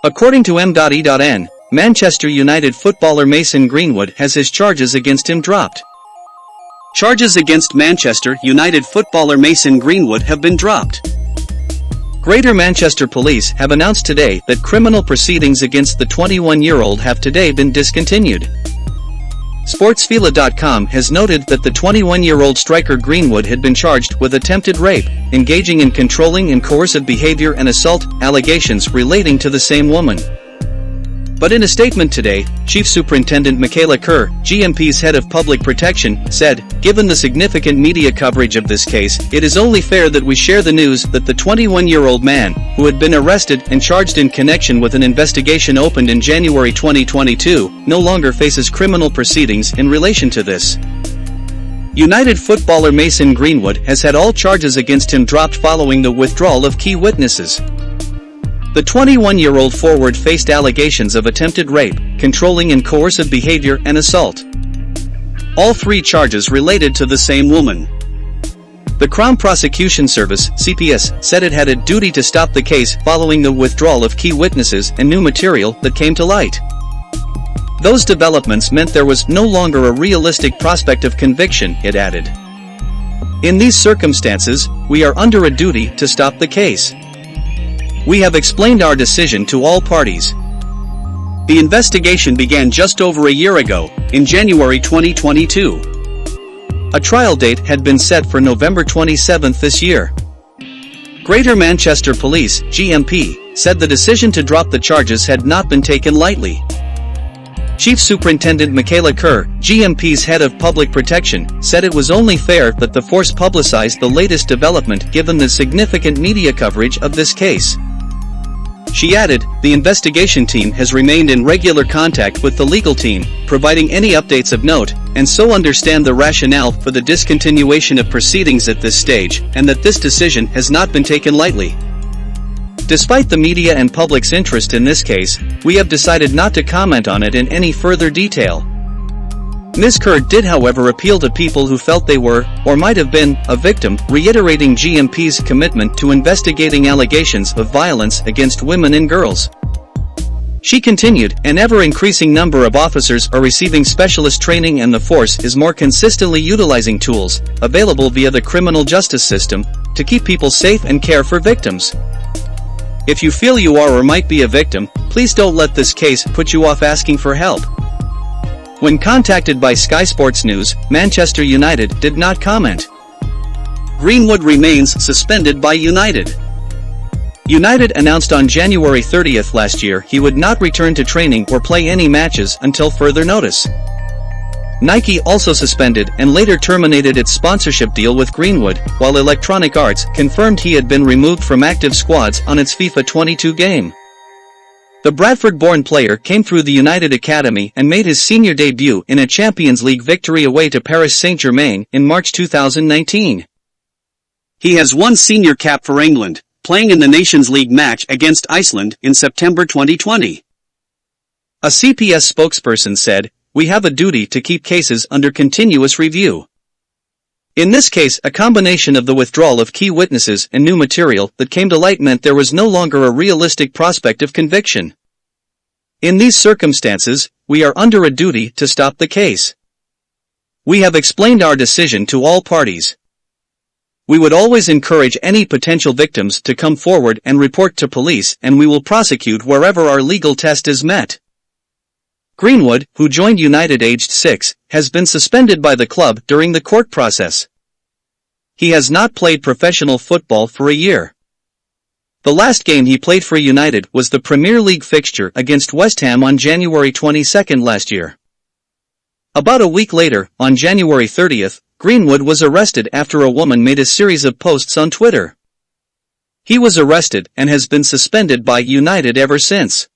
According to M.E.N, Manchester United footballer Mason Greenwood has his charges against him dropped. Charges against Manchester United footballer Mason Greenwood have been dropped. Greater Manchester Police have announced today that criminal proceedings against the 21-year-old have today been discontinued. Sportsfila.com has noted that the 21-year-old striker Greenwood had been charged with attempted rape, engaging in controlling and coercive behavior and assault allegations relating to the same woman. But in a statement today, Chief Superintendent Michaela Kerr, GMP's head of public protection, said, "Given the significant media coverage of this case, it is only fair that we share the news that the 21-year-old man, who had been arrested and charged in connection with an investigation opened in January 2022, no longer faces criminal proceedings in relation to this." United footballer Mason Greenwood has had all charges against him dropped following the withdrawal of key witnesses. The 21-year-old forward faced allegations of attempted rape, controlling and coercive behavior and assault. All three charges related to the same woman. The Crown Prosecution Service, CPS, said it had a duty to stop the case following the withdrawal of key witnesses and new material that came to light. Those developments meant there was no longer a realistic prospect of conviction, it added. In these circumstances, we are under a duty to stop the case. We have explained our decision to all parties. The investigation began just over a year ago, in January 2022. A trial date had been set for November 27 this year. Greater Manchester Police, GMP, said the decision to drop the charges had not been taken lightly. Chief Superintendent Michaela Kerr, GMP's head of public protection, said it was only fair that the force publicized the latest development given the significant media coverage of this case. She added, "The investigation team has remained in regular contact with the legal team, providing any updates of note, and so understand the rationale for the discontinuation of proceedings at this stage, and that this decision has not been taken lightly. Despite the media and public's interest in this case, we have decided not to comment on it in any further detail." Ms. Kerr did however appeal to people who felt they were, or might have been, a victim, reiterating GMP's commitment to investigating allegations of violence against women and girls. She continued, "An ever-increasing number of officers are receiving specialist training and the force is more consistently utilizing tools, available via the criminal justice system, to keep people safe and care for victims. If you feel you are or might be a victim, please don't let this case put you off asking for help." When contacted by Sky Sports News, Manchester United did not comment. Greenwood remains suspended by United. United announced on January 30 last year he would not return to training or play any matches until further notice. Nike also suspended and later terminated its sponsorship deal with Greenwood, while Electronic Arts confirmed he had been removed from active squads on its FIFA 22 game. The Bradford-born player came through the United Academy and made his senior debut in a Champions League victory away to Paris Saint-Germain in March 2019. He has one senior cap for England, playing in the Nations League match against Iceland in September 2020. A CPS spokesperson said, "We have a duty to keep cases under continuous review." In this case, a combination of the withdrawal of key witnesses and new material that came to light meant there was no longer a realistic prospect of conviction. In these circumstances, we are under a duty to stop the case. We have explained our decision to all parties. We would always encourage any potential victims to come forward and report to police, and we will prosecute wherever our legal test is met. Greenwood, who joined United aged 6, has been suspended by the club during the court process. He has not played professional football for a year. The last game he played for United was the Premier League fixture against West Ham on January 22 last year. About a week later, on January 30, Greenwood was arrested after a woman made a series of posts on Twitter. He was arrested and has been suspended by United ever since.